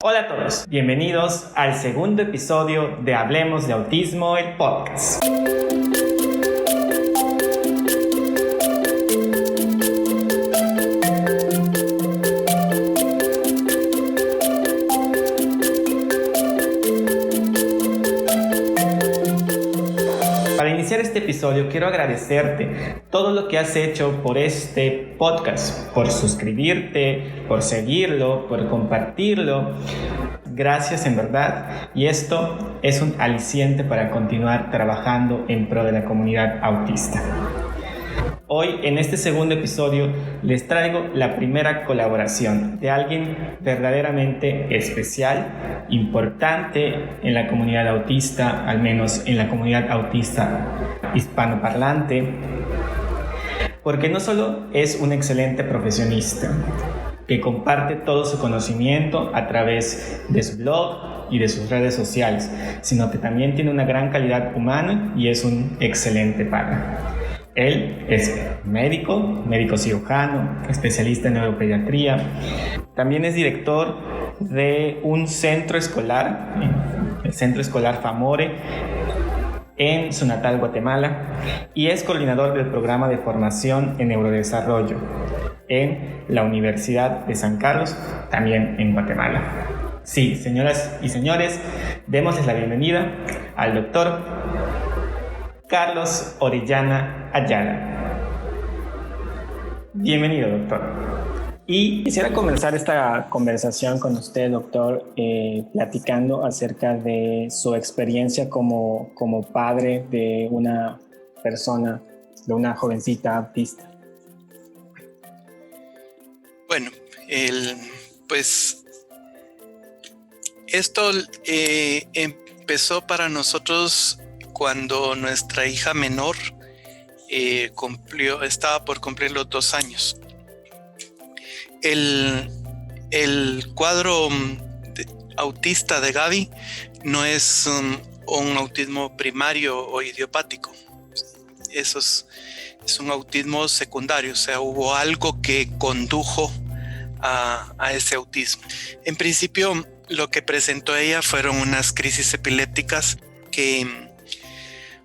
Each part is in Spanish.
Hola a todos, bienvenidos al segundo episodio de Hablemos de Autismo, el podcast. Para iniciar este episodio quiero agradecerte todo lo que has hecho por este podcast, por suscribirte, por seguirlo, por compartirlo. Gracias en verdad, y esto es un aliciente para continuar trabajando en pro de la comunidad autista. Hoy, en este segundo episodio, les traigo la primera colaboración de alguien verdaderamente especial, importante en la comunidad autista, al menos en la comunidad autista hispanoparlante, porque no solo es un excelente profesionista, que comparte todo su conocimiento a través de su blog y de sus redes sociales, sino que también tiene una gran calidad humana y es un excelente padre. Él es médico cirujano, especialista en neuropediatría. También es director de un centro escolar, el Centro Escolar Famore, en su natal Guatemala, y es coordinador del programa de formación en neurodesarrollo en la Universidad de San Carlos, también en Guatemala. Sí, señoras y señores, démosles la bienvenida al doctor Carlos Orellana Ayala. Bienvenido, doctor. Y quisiera comenzar esta conversación con usted, doctor, platicando acerca de su experiencia como padre de una persona, de una jovencita autista. Bueno, pues esto empezó para nosotros cuando nuestra hija menor estaba por cumplir los 2 años. El cuadro autista de Gaby no es un autismo primario o idiopático. Eso es un autismo secundario, o sea, hubo algo que condujo a ese autismo. En principio, lo que presentó ella fueron unas crisis epilépticas que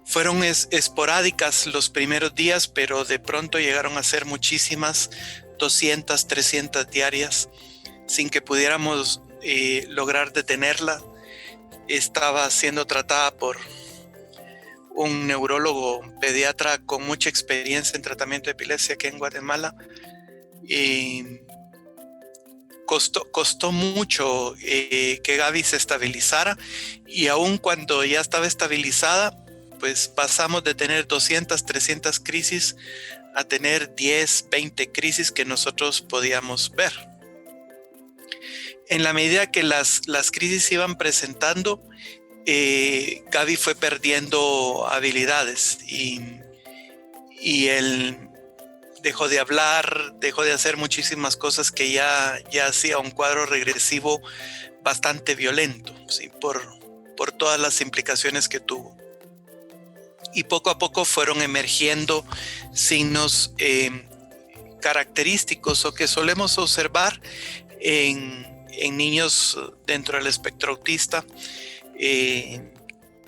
fueron esporádicas los primeros días, pero de pronto llegaron a ser muchísimas, 200, 300 diarias, sin que pudiéramos lograr detenerla. Estaba siendo tratada por un neurólogo pediatra con mucha experiencia en tratamiento de epilepsia aquí en Guatemala. Costó mucho que Gaby se estabilizara, y aun cuando ya estaba estabilizada, pues pasamos de tener 200, 300 crisis a tener 10, 20 crisis que nosotros podíamos ver. En la medida que las crisis se iban presentando, Gaby fue perdiendo habilidades y él dejó de hablar, dejó de hacer muchísimas cosas que ya hacía un cuadro regresivo bastante violento, ¿sí? por todas las implicaciones que tuvo. Y poco a poco fueron emergiendo signos característicos o que solemos observar en niños dentro del espectro autista.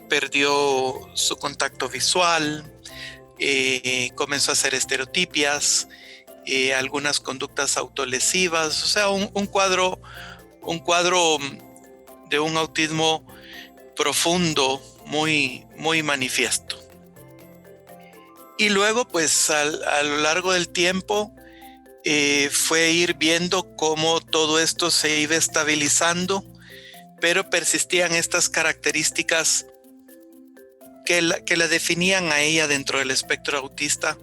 Perdió su contacto visual, comenzó a hacer estereotipias, algunas conductas autolesivas, o sea, un cuadro de un autismo profundo, muy, muy manifiesto. Y luego, pues a lo largo del tiempo, fue ir viendo cómo todo esto se iba estabilizando, pero persistían estas características que la definían a ella dentro del espectro autista,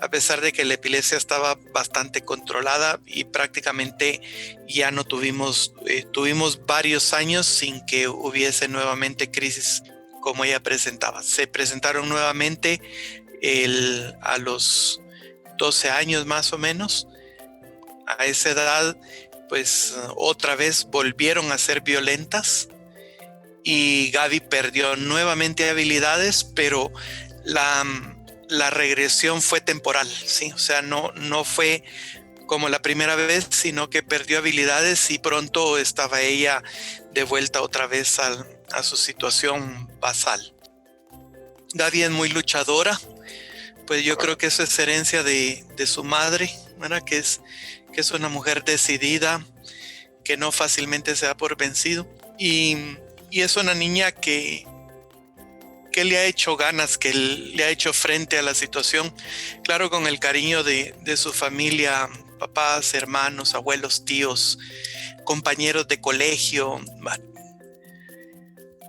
a pesar de que la epilepsia estaba bastante controlada y prácticamente ya no tuvimos varios años sin que hubiese nuevamente crisis como ella presentaba. Se presentaron nuevamente a los 12 años más o menos. A esa edad, pues otra vez volvieron a ser violentas y Gaby perdió nuevamente habilidades, pero la regresión fue temporal, ¿sí? O sea, no fue como la primera vez, sino que perdió habilidades y pronto estaba ella de vuelta otra vez a su situación basal. Gaby es muy luchadora, pues yo creo que eso es herencia de su madre, ¿verdad? Que es una mujer decidida, que no fácilmente se da por vencido. Y es una niña que le ha hecho ganas, que le ha hecho frente a la situación, claro, con el cariño de su familia, papás, hermanos, abuelos, tíos, compañeros de colegio.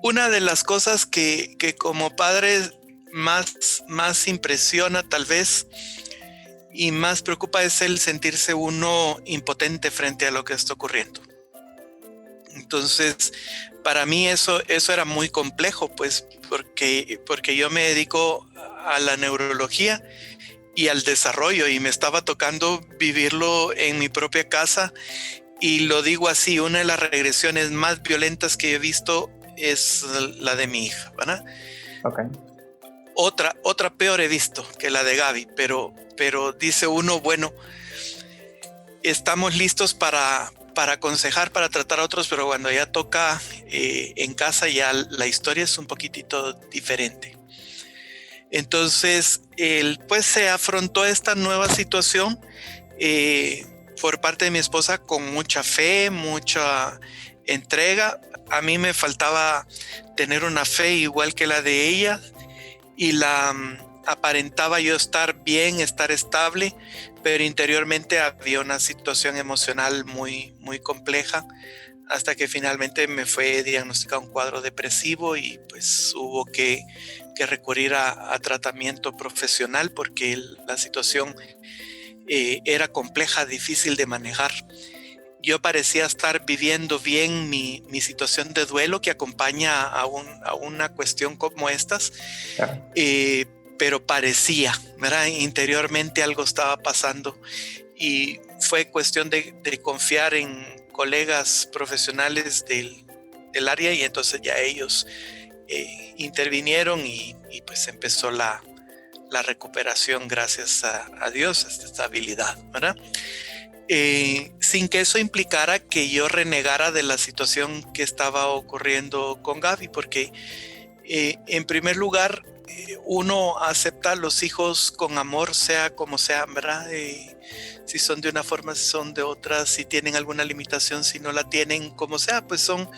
Una de las cosas que como padre más impresiona tal vez y más preocupa es el sentirse uno impotente frente a lo que está ocurriendo. Entonces, para mí eso era muy complejo, pues, porque yo me dedico a la neurología y al desarrollo, y me estaba tocando vivirlo en mi propia casa. Y lo digo así, una de las regresiones más violentas que he visto es la de mi hija, ¿verdad? Okay. Otra peor he visto que la de Gaby, pero dice uno, bueno, estamos listos para aconsejar, para tratar a otros, pero cuando ya toca en casa ya la historia es un poquitito diferente. Entonces, pues se afrontó esta nueva situación por parte de mi esposa con mucha fe, mucha entrega. A mí me faltaba tener una fe igual que la de ella, y aparentaba yo estar bien, estar estable, pero interiormente había una situación emocional muy, muy compleja, hasta que finalmente me fue diagnosticado un cuadro depresivo y pues hubo que recurrir a tratamiento profesional porque la situación era compleja, difícil de manejar. Yo parecía estar viviendo bien mi situación de duelo que acompaña a una cuestión como estas, pero parecía, ¿verdad? Interiormente algo estaba pasando, y fue cuestión de confiar en colegas profesionales del área, y entonces ya ellos intervinieron y pues empezó la recuperación, gracias a Dios, a esta estabilidad, ¿verdad? Sin que eso implicara que yo renegara de la situación que estaba ocurriendo con Gaby, porque en primer lugar uno acepta a los hijos con amor, sea como sea, ¿verdad? Si son de una forma, si son de otra, si tienen alguna limitación, si no la tienen, como sea, pues son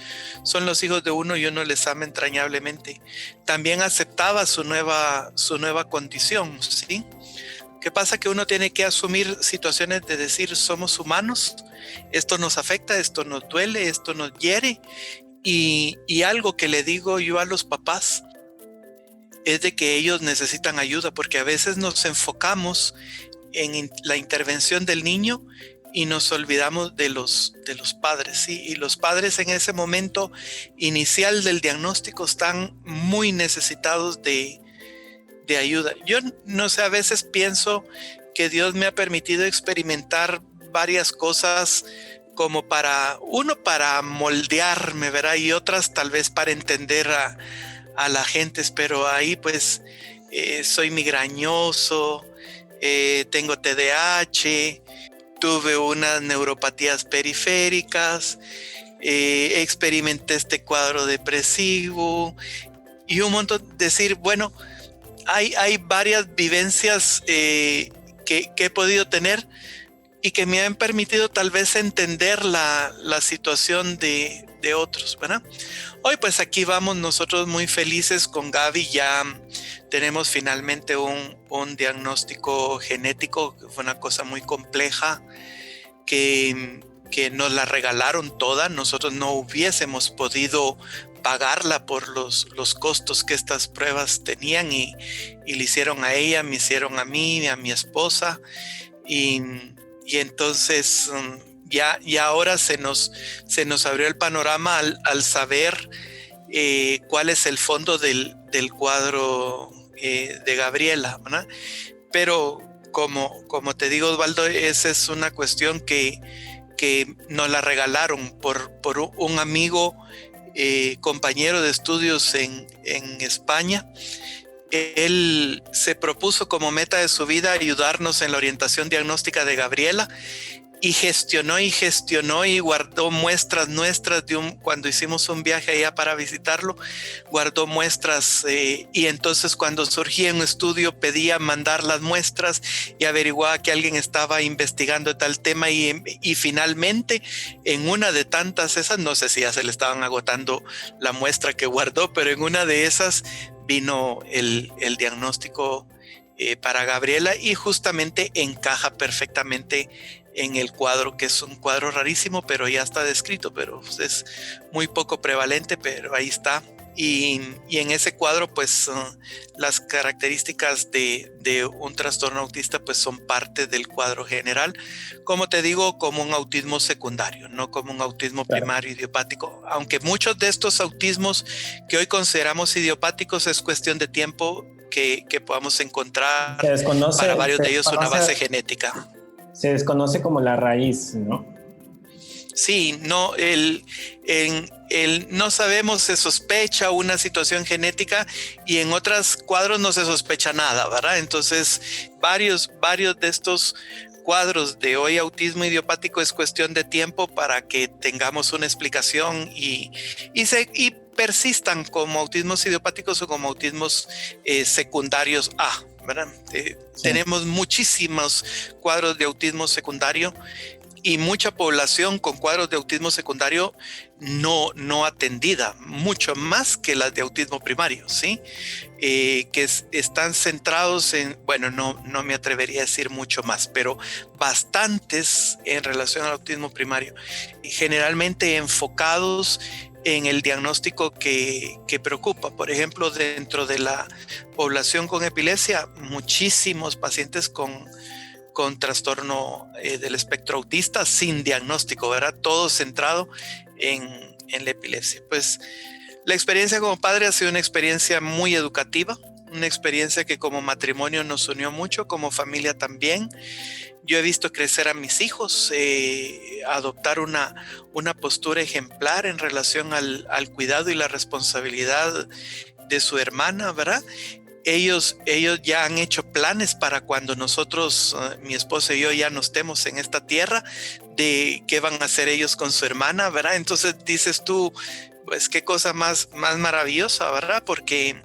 los hijos de uno y uno les ama entrañablemente. También aceptaba su nueva condición, ¿sí? ¿Qué pasa? Que uno tiene que asumir situaciones de decir, somos humanos, esto nos afecta, esto nos duele, esto nos hiere, y algo que le digo yo a los papás es de que ellos necesitan ayuda, porque a veces nos enfocamos en la intervención del niño y nos olvidamos de los padres, ¿sí? Y los padres en ese momento inicial del diagnóstico están muy necesitados de ayuda. Yo no sé, a veces pienso que Dios me ha permitido experimentar varias cosas como para moldearme, ¿verdad? Y otras tal vez para entender a la gente, pero ahí pues soy migrañoso, tengo TDAH, tuve unas neuropatías periféricas, experimenté este cuadro depresivo y un montón, decir, bueno, hay varias vivencias que he podido tener y que me han permitido tal vez entender la situación de otros, ¿verdad? Hoy pues aquí vamos nosotros muy felices con Gaby, ya tenemos finalmente un diagnóstico genético, que fue una cosa muy compleja, que nos la regalaron toda, nosotros no hubiésemos podido pagarla por los costos que estas pruebas tenían, y le hicieron a ella, me hicieron a mí, a mi esposa, y entonces ya ahora se nos abrió el panorama al saber cuál es el fondo del cuadro de Gabriela, ¿verdad? Pero como te digo, Osvaldo, esa es una cuestión que nos la regalaron por un amigo, compañero de estudios en España, él se propuso como meta de su vida ayudarnos en la orientación diagnóstica de Gabriela, y gestionó y guardó muestras nuestras cuando hicimos un viaje allá para visitarlo, guardó muestras, y entonces cuando surgía un estudio pedía mandar las muestras y averiguaba que alguien estaba investigando tal tema, y finalmente en una de tantas esas, no sé si ya se le estaban agotando la muestra que guardó, pero en una de esas vino el diagnóstico para Gabriela, y justamente encaja perfectamente en el cuadro, que es un cuadro rarísimo, pero ya está descrito, pero es muy poco prevalente, pero ahí está. Y en ese cuadro, pues las características de un trastorno autista pues son parte del cuadro general, como te digo, como un autismo secundario, no como un autismo primario idiopático, aunque muchos de estos autismos que hoy consideramos idiopáticos es cuestión de tiempo que podamos encontrar para varios de ellos una base genética. Se desconoce como la raíz, ¿no? Sí, no, no sabemos, se sospecha una situación genética, y en otros cuadros no se sospecha nada, ¿verdad? Entonces, varios de estos cuadros de hoy autismo idiopático es cuestión de tiempo para que tengamos una explicación y persistan como autismos idiopáticos o como autismos secundarios A, ¿verdad? Sí. Tenemos muchísimos cuadros de autismo secundario y mucha población con cuadros de autismo secundario no atendida, mucho más que las de autismo primario, ¿sí? Que están centrados en, bueno, no me atrevería a decir mucho más, pero bastantes en relación al autismo primario, y generalmente enfocados en el diagnóstico que preocupa. Por ejemplo, dentro de la población con epilepsia, muchísimos pacientes con trastorno del espectro autista sin diagnóstico, ¿verdad? Todo centrado en la epilepsia. Pues la experiencia como padre ha sido una experiencia muy educativa, una experiencia que como matrimonio nos unió mucho, como familia también. Yo he visto crecer a mis hijos, adoptar una postura ejemplar en relación al cuidado y la responsabilidad de su hermana, ¿verdad? Ellos ya han hecho planes para cuando nosotros, mi esposa y yo, ya no estemos en esta tierra, de qué van a hacer ellos con su hermana, ¿verdad? Entonces dices tú, pues qué cosa más maravillosa, ¿verdad? Porque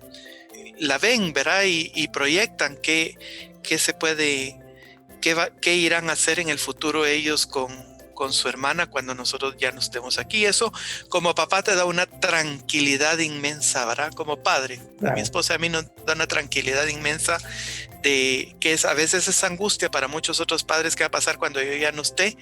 la ven, ¿verdad? Y proyectan qué se puede, qué irán a hacer en el futuro ellos con su hermana cuando nosotros ya no estemos aquí. Eso como papá te da una tranquilidad inmensa, ¿verdad? Como padre, claro. A mi esposa y a mí nos da una tranquilidad inmensa de que a veces es angustia para muchos otros padres qué va a pasar cuando yo ya no esté.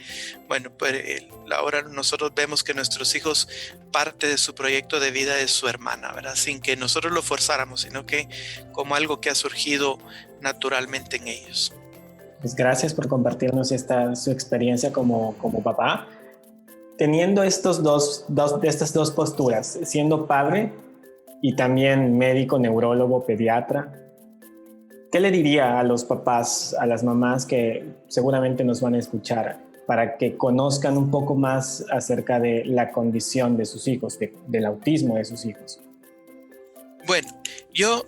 Bueno, pues ahora nosotros vemos que nuestros hijos, parte de su proyecto de vida es su hermana, ¿verdad? Sin que nosotros lo forzáramos, sino que como algo que ha surgido naturalmente en ellos. Pues gracias por compartirnos su experiencia como papá. Teniendo estas dos posturas, siendo padre y también médico, neurólogo, pediatra, ¿qué le diría a los papás, a las mamás que seguramente nos van a escuchar para que conozcan un poco más acerca de la condición de sus hijos, del autismo de sus hijos? Bueno, yo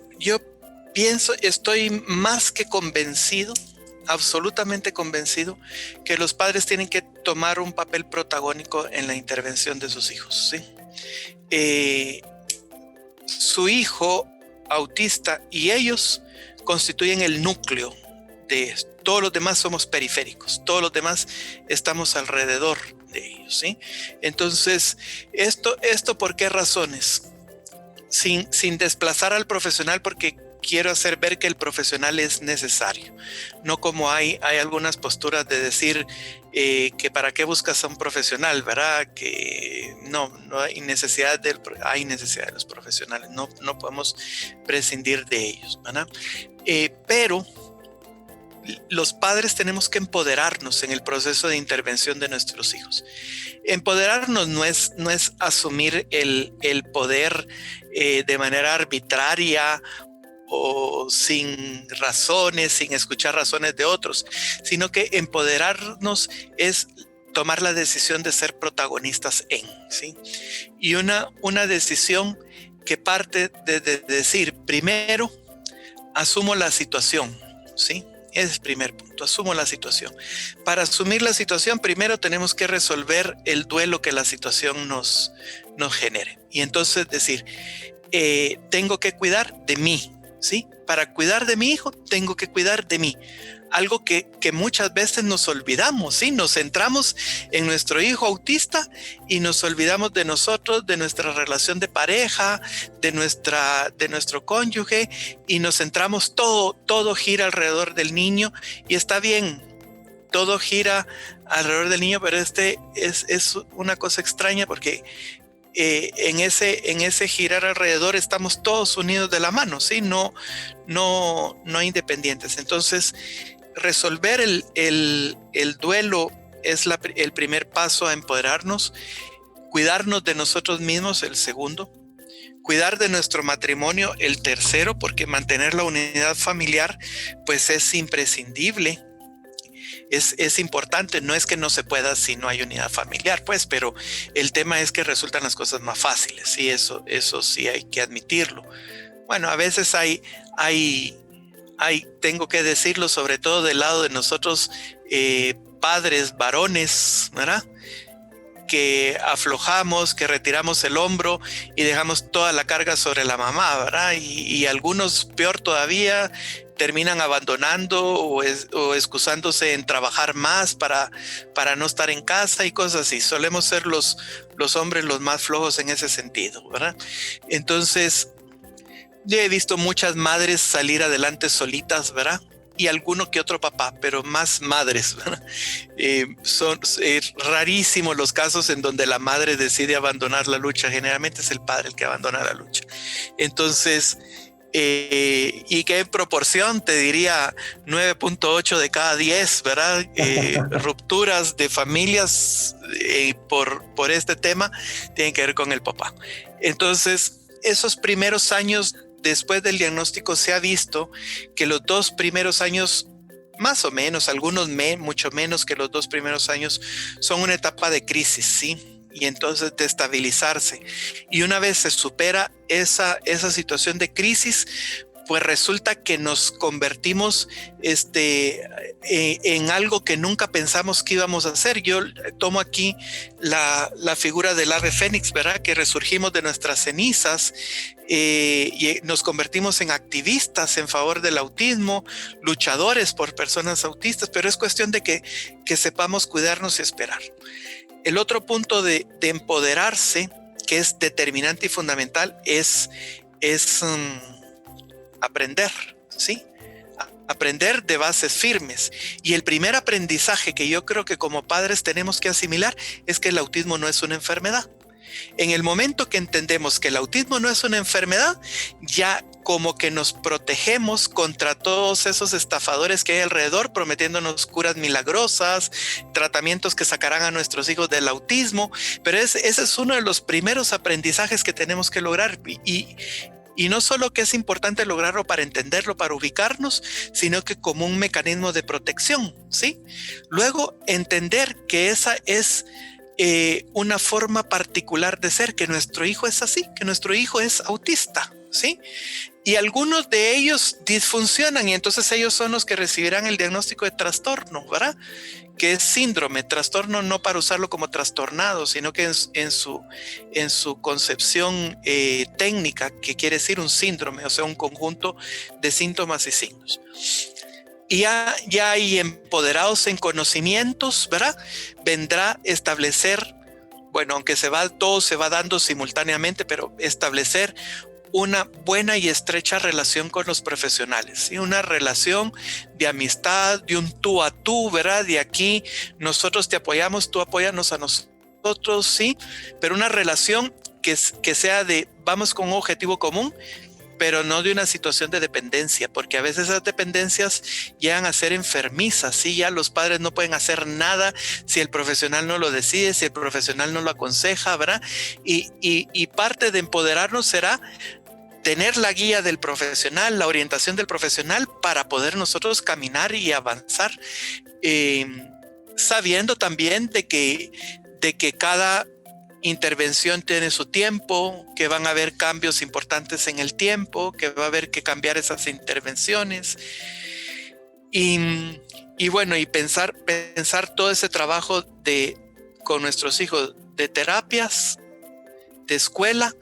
pienso, estoy más que convencido, absolutamente convencido, que los padres tienen que tomar un papel protagónico en la intervención de sus hijos, ¿sí? Su hijo autista y ellos constituyen el núcleo de esto. Todos los demás somos periféricos, todos los demás estamos alrededor de ellos, ¿sí? Entonces, ¿esto por qué razones? Sin desplazar al profesional, porque quiero hacer ver que el profesional es necesario, no como hay algunas posturas de decir que para qué buscas a un profesional, ¿verdad? Que no hay necesidad hay necesidad de los profesionales, no podemos prescindir de ellos, ¿verdad? Pero los padres tenemos que empoderarnos en el proceso de intervención de nuestros hijos. Empoderarnos no es asumir el poder de manera arbitraria o sin razones, sin escuchar razones de otros, sino que empoderarnos es tomar la decisión de ser protagonistas ¿sí? Y una decisión que parte de decir, primero, asumo la situación, ¿sí? Ese es el primer punto, asumo la situación. Para asumir la situación, primero tenemos que resolver el duelo que la situación nos genere. Y entonces decir, tengo que cuidar de mí, ¿sí? Para cuidar de mi hijo, tengo que cuidar de mí. Algo que muchas veces nos olvidamos, ¿sí? Nos centramos en nuestro hijo autista y nos olvidamos de nosotros, de nuestra relación de pareja, de nuestro cónyuge, y nos centramos, todo gira alrededor del niño, y está bien, todo gira alrededor del niño, pero es una cosa extraña porque en ese girar alrededor estamos todos unidos de la mano, ¿sí? No independientes. Entonces, resolver el duelo es el primer paso a empoderarnos. Cuidarnos de nosotros mismos, el segundo. Cuidar de nuestro matrimonio, el tercero, porque mantener la unidad familiar pues es imprescindible. Es importante, no es que no se pueda si no hay unidad familiar, pues, pero el tema es que resultan las cosas más fáciles, y eso sí hay que admitirlo. Bueno, a veces tengo que decirlo, sobre todo del lado de nosotros, padres, varones, ¿verdad? Que aflojamos, que retiramos el hombro y dejamos toda la carga sobre la mamá, ¿verdad? Y algunos, peor todavía, terminan abandonando o excusándose en trabajar más para no estar en casa y cosas así. Solemos ser los hombres los más flojos en ese sentido, ¿verdad? Entonces, yo he visto muchas madres salir adelante solitas, ¿verdad? Y alguno que otro papá, pero más madres, ¿verdad? Son rarísimos los casos en donde la madre decide abandonar la lucha. Generalmente es el padre el que abandona la lucha. Entonces, y que en proporción, te diría 9.8 de cada 10, ¿verdad? Rupturas de familias por este tema tienen que ver con el papá. Entonces, esos primeros años después del diagnóstico se ha visto que los 2 primeros años, más o menos, algunos mucho menos que los 2 primeros años, son una etapa de crisis, ¿sí? Y entonces de estabilizarse. Y una vez se supera esa situación de crisis, pues resulta que nos convertimos en algo que nunca pensamos que íbamos a hacer. Yo tomo aquí la figura del ave fénix, ¿verdad? Que resurgimos de nuestras cenizas y nos convertimos en activistas en favor del autismo, luchadores por personas autistas, pero es cuestión de que sepamos cuidarnos y esperar. El otro punto de empoderarse, que es determinante y fundamental, es aprender, ¿sí? Aprender de bases firmes. Y el primer aprendizaje que yo creo que como padres tenemos que asimilar es que el autismo no es una enfermedad. En el momento que entendemos que el autismo no es una enfermedad, ya como que nos protegemos contra todos esos estafadores que hay alrededor prometiéndonos curas milagrosas, tratamientos que sacarán a nuestros hijos del autismo. Pero ese es uno de los primeros aprendizajes que tenemos que lograr. Y no solo que es importante lograrlo para entenderlo, para ubicarnos, sino que como un mecanismo de protección, ¿sí? Luego, entender que esa es una forma particular de ser, que nuestro hijo es así, que nuestro hijo es autista, ¿sí? Y algunos de ellos disfuncionan, y entonces ellos son los que recibirán el diagnóstico de trastorno, ¿verdad? Que es síndrome, trastorno no para usarlo como trastornado, sino que en su concepción técnica, que quiere decir un síndrome, o sea, un conjunto de síntomas y signos. Y ya hay empoderados en conocimientos, ¿verdad? Vendrá establecer, bueno, aunque todo se va dando simultáneamente, pero establecer una buena y estrecha relación con los profesionales, ¿sí? Una relación de amistad, de un tú a tú, ¿verdad? De aquí nosotros te apoyamos, tú apóyanos a nosotros, ¿sí? Pero una relación que sea de vamos con un objetivo común, pero no de una situación de dependencia, porque a veces esas dependencias llegan a ser enfermizas, ¿sí? Ya los padres no pueden hacer nada si el profesional no lo decide, si el profesional no lo aconseja, ¿verdad? Y parte de empoderarnos será tener la guía del profesional, la orientación del profesional para poder nosotros caminar y avanzar, sabiendo también de que cada intervención tiene su tiempo, que van a haber cambios importantes en el tiempo, que va a haber que cambiar esas intervenciones. Y bueno, y pensar todo ese trabajo con nuestros hijos de terapias, de escuela,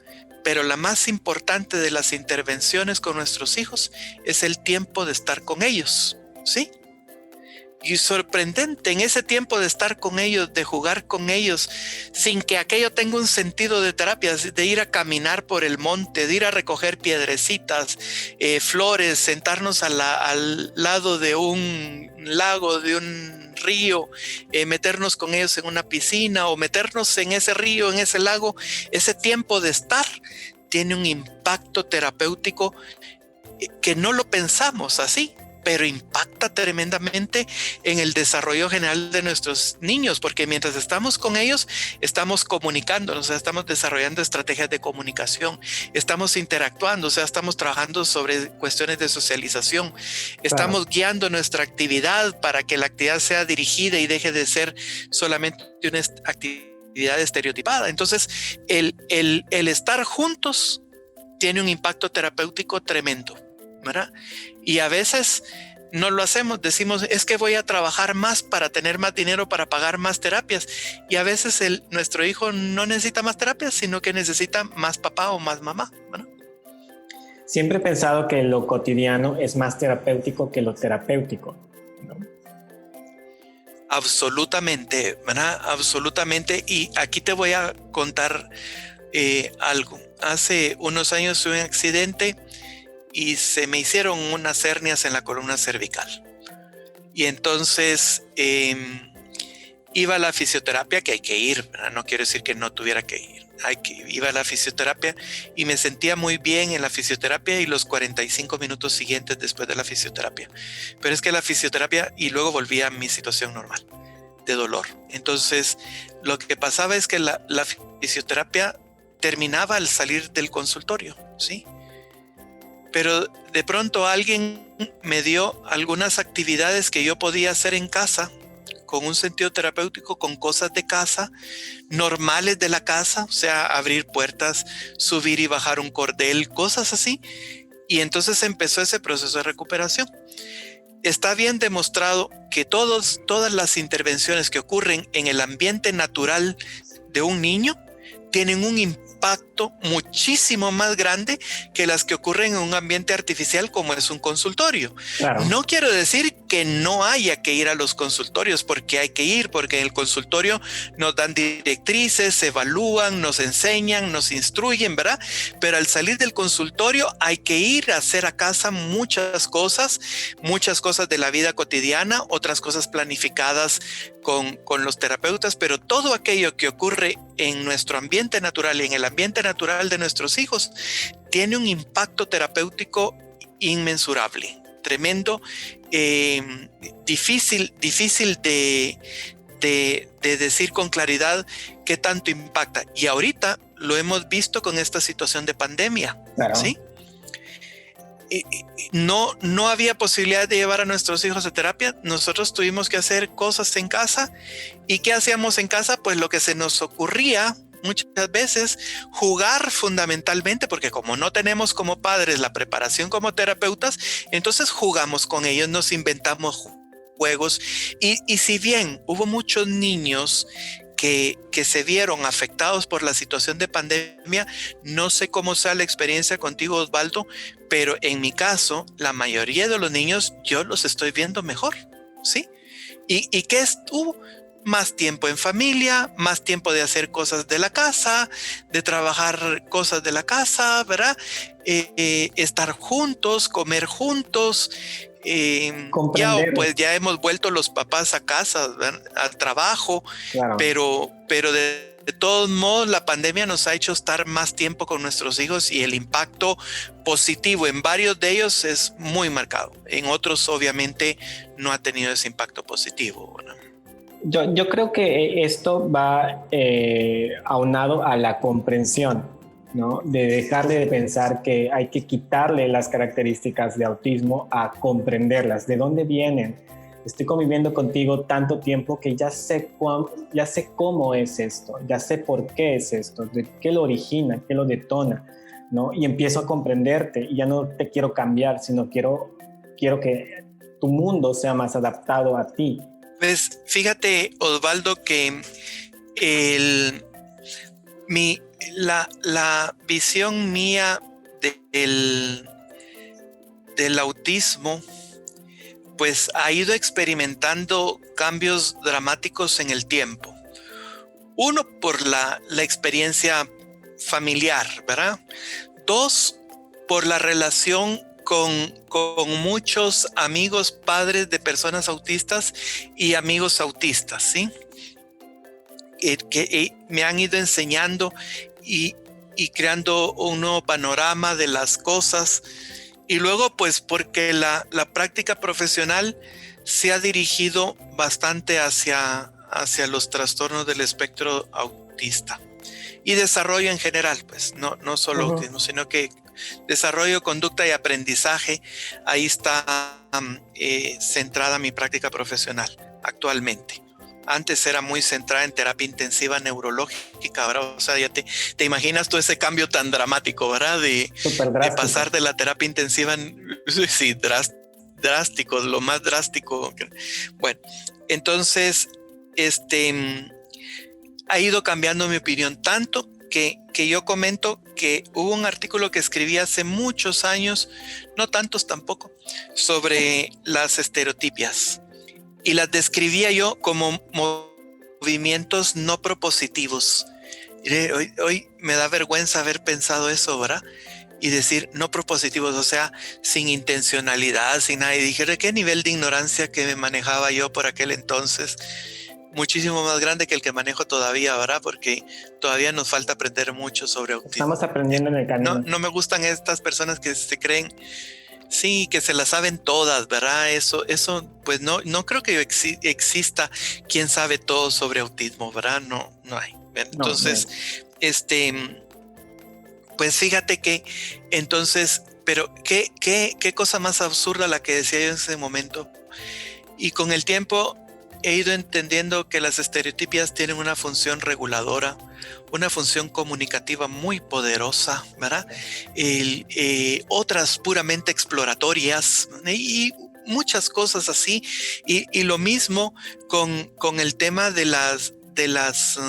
pero la más importante de las intervenciones con nuestros hijos es el tiempo de estar con ellos, ¿sí? Y sorprendente en ese tiempo de estar con ellos, de jugar con ellos, sin que aquello tenga un sentido de terapia, de ir a caminar por el monte, de ir a recoger piedrecitas, flores, sentarnos al lado de un lago, de un río, meternos con ellos en una piscina o meternos en ese río, en ese lago. Ese tiempo de estar tiene un impacto terapéutico que no lo pensamos así, pero impacta tremendamente en el desarrollo general de nuestros niños, porque mientras estamos con ellos, estamos comunicándonos, o sea, estamos desarrollando estrategias de comunicación, estamos interactuando, o sea, estamos trabajando sobre cuestiones de socialización, estamos guiando nuestra actividad para que la actividad sea dirigida y deje de ser solamente una actividad estereotipada. Entonces, el estar juntos tiene un impacto terapéutico tremendo, ¿verdad? Y a veces no lo hacemos, decimos es que voy a trabajar más para tener más dinero para pagar más terapias, y a veces nuestro hijo no necesita más terapias, sino que necesita más papá o más mamá, ¿verdad? Siempre he pensado que lo cotidiano es más terapéutico que lo terapéutico, ¿no? Absolutamente, ¿verdad? Absolutamente. Y aquí te voy a contar algo. Hace unos años tuve un accidente y se me hicieron unas hernias en la columna cervical. Y entonces iba a la fisioterapia, que hay que ir, ¿verdad? No quiero decir que no tuviera que ir. Iba a la fisioterapia y me sentía muy bien en la fisioterapia y los 45 minutos siguientes después de la fisioterapia. Pero es que la fisioterapia y luego volví a mi situación normal de dolor. Entonces lo que pasaba es que la fisioterapia terminaba al salir del consultorio, ¿sí? Pero de pronto alguien me dio algunas actividades que yo podía hacer en casa, con un sentido terapéutico, con cosas de casa, normales de la casa, o sea, abrir puertas, subir y bajar un cordel, cosas así. Y entonces empezó ese proceso de recuperación. Está bien demostrado que todas las intervenciones que ocurren en el ambiente natural de un niño tienen un impacto muchísimo más grande que las que ocurren en un ambiente artificial como es un consultorio. Claro. No quiero decir que no haya que ir a los consultorios, porque hay que ir, porque en el consultorio nos dan directrices, se evalúan, nos enseñan, nos instruyen, ¿verdad? Pero al salir del consultorio hay que ir a hacer a casa muchas cosas de la vida cotidiana, otras cosas planificadas con los terapeutas, pero todo aquello que ocurre en nuestro ambiente natural y en el ambiente natural de nuestros hijos tiene un impacto terapéutico inmensurable, tremendo, difícil de decir con claridad qué tanto impacta. Y ahorita lo hemos visto con esta situación de pandemia, claro. ¿Sí? No había posibilidad de llevar a nuestros hijos a terapia. Nosotros tuvimos que hacer cosas en casa. ¿Y qué hacíamos en casa? Pues lo que se nos ocurría muchas veces, jugar fundamentalmente, porque como no tenemos como padres la preparación como terapeutas, entonces jugamos con ellos, nos inventamos juegos. Y si bien hubo muchos niños que se vieron afectados por la situación de pandemia, no sé cómo sea la experiencia contigo, Osvaldo, pero en mi caso, la mayoría de los niños yo los estoy viendo mejor, ¿sí? ¿Y qué estuvo? Más tiempo en familia, más tiempo de hacer cosas de la casa, de trabajar cosas de la casa, ¿verdad? Estar juntos, comer juntos. Ya hemos vuelto los papás a casa, ¿verdad? Al trabajo, claro. pero de todos modos la pandemia nos ha hecho estar más tiempo con nuestros hijos y el impacto positivo en varios de ellos es muy marcado. En otros obviamente no ha tenido ese impacto positivo, ¿verdad? Yo creo que esto va aunado a la comprensión, ¿no? De dejarle de pensar que hay que quitarle las características de autismo a comprenderlas, de dónde vienen, estoy conviviendo contigo tanto tiempo que ya sé cómo es esto, ya sé por qué es esto, de qué lo origina, qué lo detona, ¿no? Y empiezo a comprenderte y ya no te quiero cambiar, sino quiero que tu mundo sea más adaptado a ti. Pues fíjate, Osvaldo, que la visión mía del autismo pues ha ido experimentando cambios dramáticos en el tiempo. Uno, por la experiencia familiar, ¿verdad? Dos, por la relación con muchos amigos, padres de personas autistas y amigos autistas, ¿sí? Que me han ido enseñando y creando un nuevo panorama de las cosas. Y luego, pues, porque la práctica profesional se ha dirigido bastante hacia los trastornos del espectro autista y desarrollo en general, pues, no solo autismo, sino que desarrollo, conducta y aprendizaje. Ahí está centrada mi práctica profesional actualmente. Antes era muy centrada en terapia intensiva neurológica, ¿verdad? O sea, ya te imaginas todo ese cambio tan dramático, ¿verdad? De pasar de la terapia intensiva, sí, drástico, lo más drástico. Bueno, entonces, ha ido cambiando mi opinión tanto que yo comento que hubo un artículo que escribí hace muchos años, no tantos tampoco, sobre las estereotipias. Y las describía yo como movimientos no propositivos. Hoy me da vergüenza haber pensado eso, ¿verdad? Y decir no propositivos, o sea, sin intencionalidad, sin nada. Y dije, ¿de qué nivel de ignorancia que me manejaba yo por aquel entonces? Muchísimo más grande que el que manejo todavía, ¿verdad? Porque todavía nos falta aprender mucho sobre autismo. Estamos aprendiendo en el camino. No me gustan estas personas que se creen, sí, que se las saben todas, ¿verdad? Eso pues no creo que exista quien sabe todo sobre autismo, ¿verdad? No hay. Entonces, pues fíjate que, entonces, pero qué cosa más absurda la que decía yo en ese momento. Y con el tiempo he ido entendiendo que las estereotipias tienen una función reguladora, una función comunicativa muy poderosa, ¿verdad? Otras puramente exploratorias y muchas cosas así. Y lo mismo con el tema de las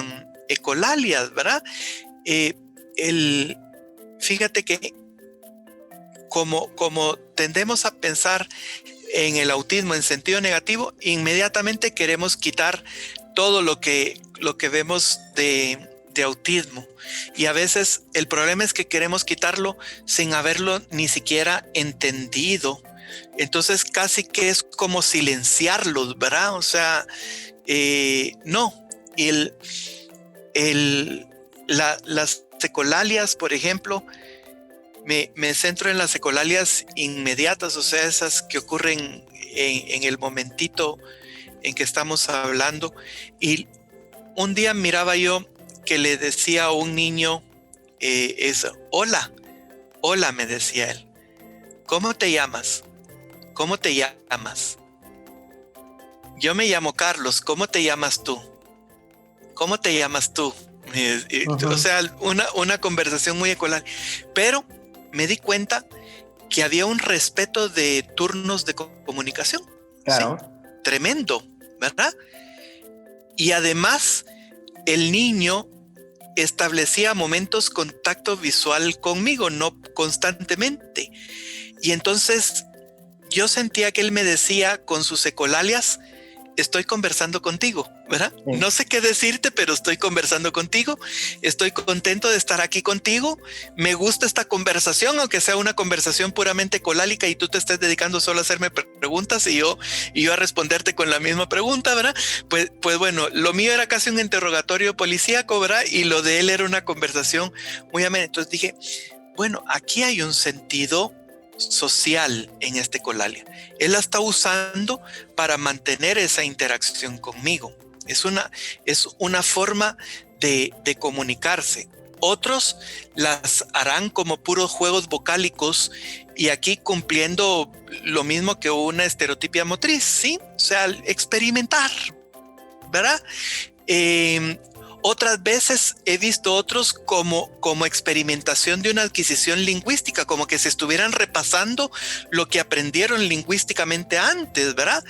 ecolalias, ¿verdad? Fíjate que como tendemos a pensar en el autismo en sentido negativo, inmediatamente queremos quitar todo lo que vemos de autismo. Y a veces el problema es que queremos quitarlo sin haberlo ni siquiera entendido. Entonces casi que es como silenciarlos, ¿verdad? O sea, no. Las ecolalias, por ejemplo, me centro en las ecolalias inmediatas, o sea, esas que ocurren en el momentito en que estamos hablando. Y un día miraba yo que le decía a un niño hola, me decía él. ¿Cómo te llamas? ¿Cómo te llamas? Yo me llamo Carlos, ¿cómo te llamas tú? ¿Cómo te llamas tú? O sea, una conversación muy ecolal. Pero me di cuenta que había un respeto de turnos de comunicación. Claro. ¿Sí? Tremendo, ¿verdad? Y además, el niño establecía momentos contacto visual conmigo, no constantemente. Y entonces yo sentía que él me decía con sus ecolalias, estoy conversando contigo, ¿verdad? Sí. No sé qué decirte, pero estoy conversando contigo. Estoy contento de estar aquí contigo. Me gusta esta conversación, aunque sea una conversación puramente colálica y tú te estés dedicando solo a hacerme preguntas y yo a responderte con la misma pregunta, ¿verdad? Pues bueno, lo mío era casi un interrogatorio policíaco, ¿verdad? Y lo de él era una conversación muy amena. Entonces dije, bueno, aquí hay un sentido social en este ecolalia. Él la está usando para mantener esa interacción conmigo. Es una forma de comunicarse. Otros las harán como puros juegos vocálicos y aquí cumpliendo lo mismo que una estereotipia motriz, ¿sí? O sea, experimentar, ¿verdad? Otras veces he visto otros como experimentación de una adquisición lingüística, como que se estuvieran repasando lo que aprendieron lingüísticamente antes, ¿verdad?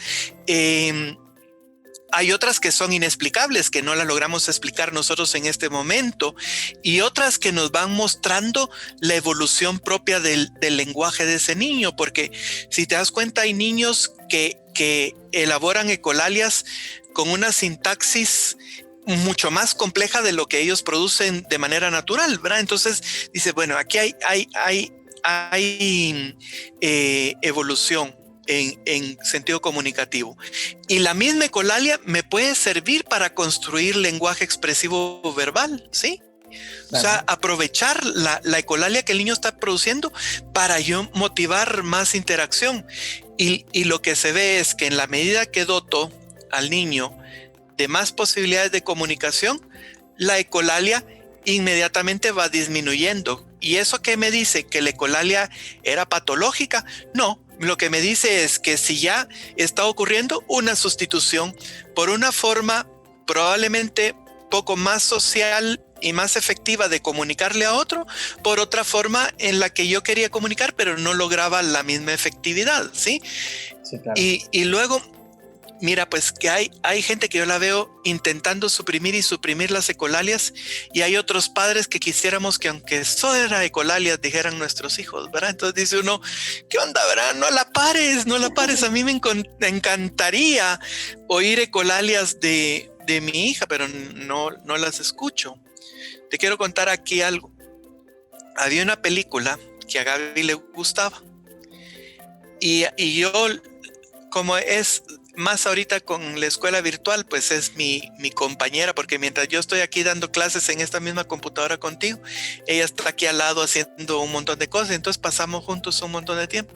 Hay otras que son inexplicables, que no las logramos explicar nosotros en este momento, y otras que nos van mostrando la evolución propia del lenguaje de ese niño, porque si te das cuenta hay niños que elaboran ecolalias con una sintaxis mucho más compleja de lo que ellos producen de manera natural, ¿verdad? Entonces dice, bueno, aquí hay evolución en sentido comunicativo. Y la misma ecolalia me puede servir para construir lenguaje expresivo verbal, ¿sí? O sea, aprovechar la ecolalia que el niño está produciendo para yo motivar más interacción. Y lo que se ve es que en la medida que doto al niño de más posibilidades de comunicación, la ecolalia inmediatamente va disminuyendo. ¿Y eso qué me dice? ¿Que la ecolalia era patológica? No, lo que me dice es que si ya está ocurriendo una sustitución por una forma probablemente poco más social y más efectiva de comunicarle a otro, por otra forma en la que yo quería comunicar, pero no lograba la misma efectividad, ¿sí? Sí, claro. Y luego, mira, pues que hay gente que yo la veo intentando suprimir las ecolalias, y hay otros padres que quisiéramos que aunque eso era ecolalias, dijeran nuestros hijos, ¿verdad? Entonces dice uno, ¿qué onda, verdad? No la pares. A mí me encantaría oír ecolalias de mi hija, pero no las escucho. Te quiero contar aquí algo. Había una película que a Gaby le gustaba, y yo, como es más ahorita con la escuela virtual, pues es mi compañera, porque mientras yo estoy aquí dando clases en esta misma computadora contigo, ella está aquí al lado haciendo un montón de cosas, entonces pasamos juntos un montón de tiempo.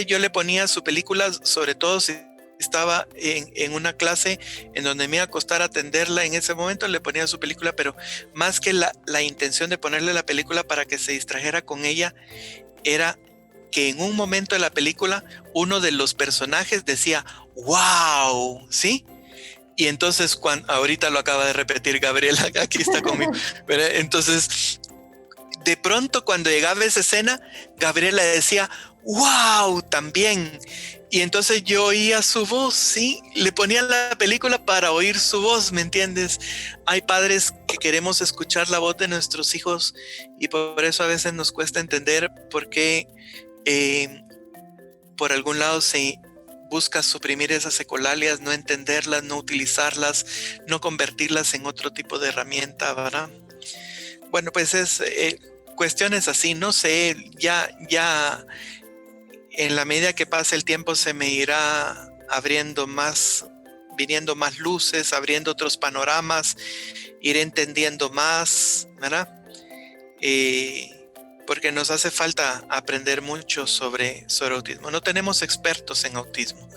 Yo le ponía su película, sobre todo si estaba en una clase en donde me iba a costar atenderla en ese momento, le ponía su película, pero más que la intención de ponerle la película para que se distrajera con ella, era que en un momento de la película uno de los personajes decía ¡wow! ¿Sí? Y entonces ahorita lo acaba de repetir Gabriela, aquí está conmigo. Pero entonces, de pronto cuando llegaba esa escena, Gabriela decía ¡wow! También. Y entonces yo oía su voz, ¿sí? Le ponía la película para oír su voz, ¿me entiendes? Hay padres que queremos escuchar la voz de nuestros hijos y por eso a veces nos cuesta entender por qué por algún lado se busca suprimir esas ecolalias, no entenderlas, no utilizarlas, no convertirlas en otro tipo de herramienta, ¿verdad? Bueno, pues es cuestiones así, no sé, ya en la medida que pase el tiempo se me irá viniendo más luces, abriendo otros panoramas, iré entendiendo más, ¿verdad? Porque nos hace falta aprender mucho sobre autismo. No tenemos expertos en autismo,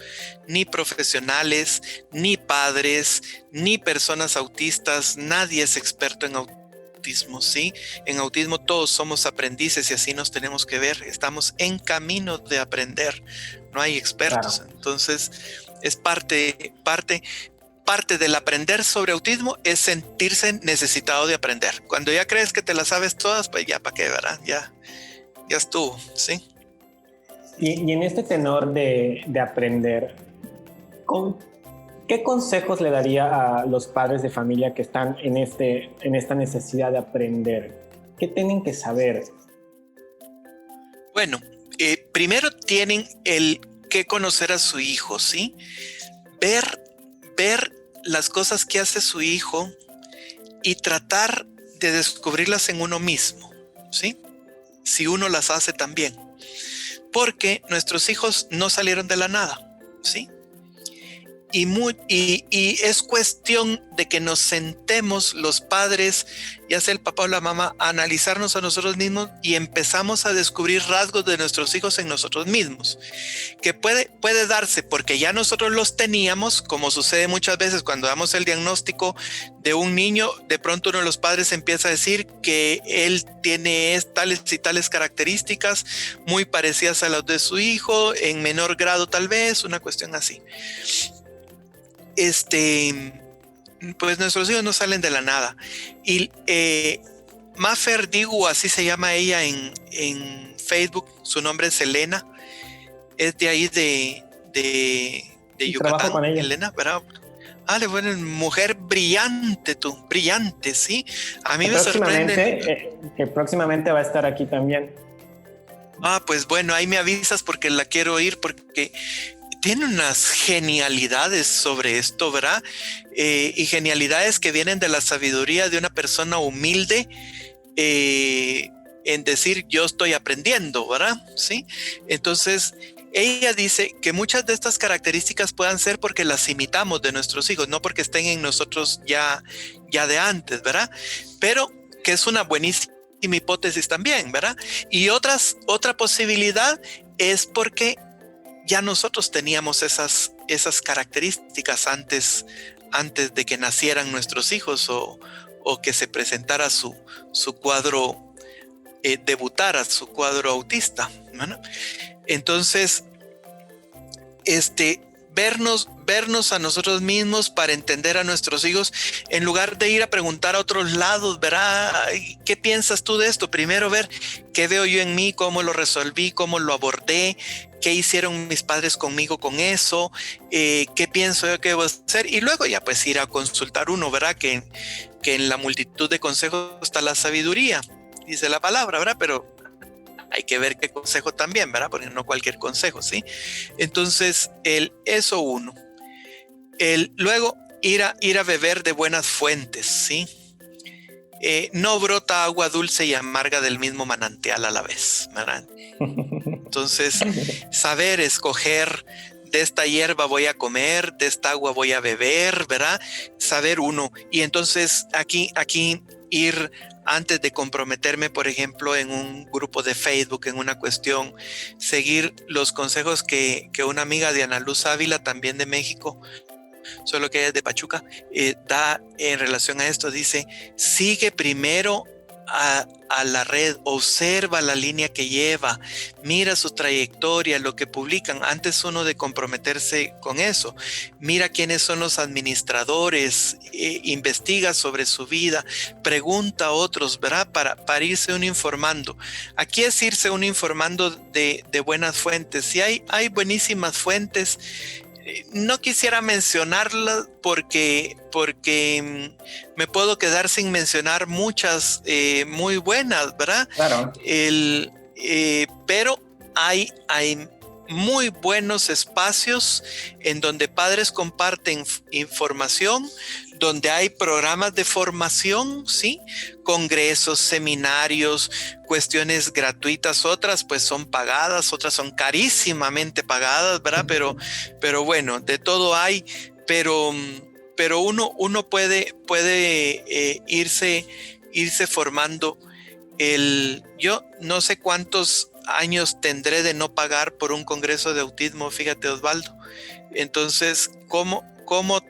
ni profesionales, ni padres, ni personas autistas. Nadie es experto en autismo, ¿sí? En autismo todos somos aprendices y así nos tenemos que ver. Estamos en camino de aprender. No hay expertos. Claro. Entonces, es parte del aprender sobre autismo es sentirse necesitado de aprender. Cuando ya crees que te las sabes todas, pues ya para qué, ¿verdad? Ya estuvo, ¿sí? Y en este tenor de aprender, ¿qué consejos le daría a los padres de familia que están en esta necesidad de aprender? ¿Qué tienen que saber? Bueno, primero tienen que conocer a su hijo, ¿sí? Ver las cosas que hace su hijo y tratar de descubrirlas en uno mismo, ¿sí? Si uno las hace también. Porque nuestros hijos no salieron de la nada, ¿sí? y es cuestión de que nos sentemos los padres, ya sea el papá o la mamá, a analizarnos a nosotros mismos y empezamos a descubrir rasgos de nuestros hijos en nosotros mismos, que puede darse porque ya nosotros los teníamos, como sucede muchas veces cuando damos el diagnóstico de un niño, de pronto uno de los padres empieza a decir que él tiene tales y tales características muy parecidas a las de su hijo, en menor grado tal vez, una cuestión así. Pues nuestros hijos no salen de la nada. Y Mafer Digu, así se llama ella en Facebook, su nombre es Elena, es de ahí de Yucatán. Trabajo con ella. Elena, ¿verdad? Bueno, mujer brillante, brillante, ¿sí? A mí me sorprende. Que próximamente va a estar aquí también. Pues bueno, ahí me avisas porque la quiero oír, porque tiene unas genialidades sobre esto, ¿verdad? Y genialidades que vienen de la sabiduría de una persona humilde, en decir yo estoy aprendiendo, ¿verdad? ¿Sí? Entonces, ella dice que muchas de estas características puedan ser porque las imitamos de nuestros hijos, no porque estén en nosotros ya de antes, ¿verdad? Pero que es una buenísima hipótesis también, ¿verdad? Y otra posibilidad es porque ya nosotros teníamos esas características antes de que nacieran nuestros hijos o que se presentara su cuadro, debutara su cuadro autista, ¿no? Entonces, vernos a nosotros mismos para entender a nuestros hijos, en lugar de ir a preguntar a otros lados, ¿verdad? ¿Qué piensas tú de esto? Primero ver qué veo yo en mí, cómo lo resolví, cómo lo abordé, qué hicieron mis padres conmigo con eso, qué pienso yo que debo hacer, y luego ya pues ir a consultar uno, ¿verdad? Que en la multitud de consejos está la sabiduría, dice la palabra, ¿verdad? Pero hay que ver qué consejo también, ¿verdad? Porque no cualquier consejo, ¿sí? Entonces, eso uno. Luego, ir a beber de buenas fuentes, ¿sí? No brota agua dulce y amarga del mismo manantial a la vez, ¿verdad? Entonces, saber escoger, de esta hierba voy a comer, de esta agua voy a beber, ¿verdad? Saber uno. Y entonces, aquí ir, antes de comprometerme, por ejemplo, en un grupo de Facebook, en una cuestión, seguir los consejos que una amiga de Ana Luz Ávila, también de México, solo que ella es de Pachuca, da en relación a esto. Dice, sigue primero a la red, observa la línea que lleva, mira su trayectoria, lo que publican, antes uno de comprometerse con eso. Mira quiénes son los administradores, investiga sobre su vida, pregunta a otros, ¿verdad? Para irse uno informando. Aquí es irse uno informando de buenas fuentes. Si hay buenísimas fuentes, no quisiera mencionarlas porque me puedo quedar sin mencionar muchas muy buenas, ¿verdad? Claro. Pero hay muy buenos espacios en donde padres comparten información, donde hay programas de formación, ¿sí? Congresos, seminarios, cuestiones gratuitas, otras pues son pagadas, otras son carísimamente pagadas, ¿verdad? Pero bueno, de todo hay, pero uno puede irse formando. Yo no sé cuántos años tendré de no pagar por un congreso de autismo, fíjate, Osvaldo. Entonces, ¿cómo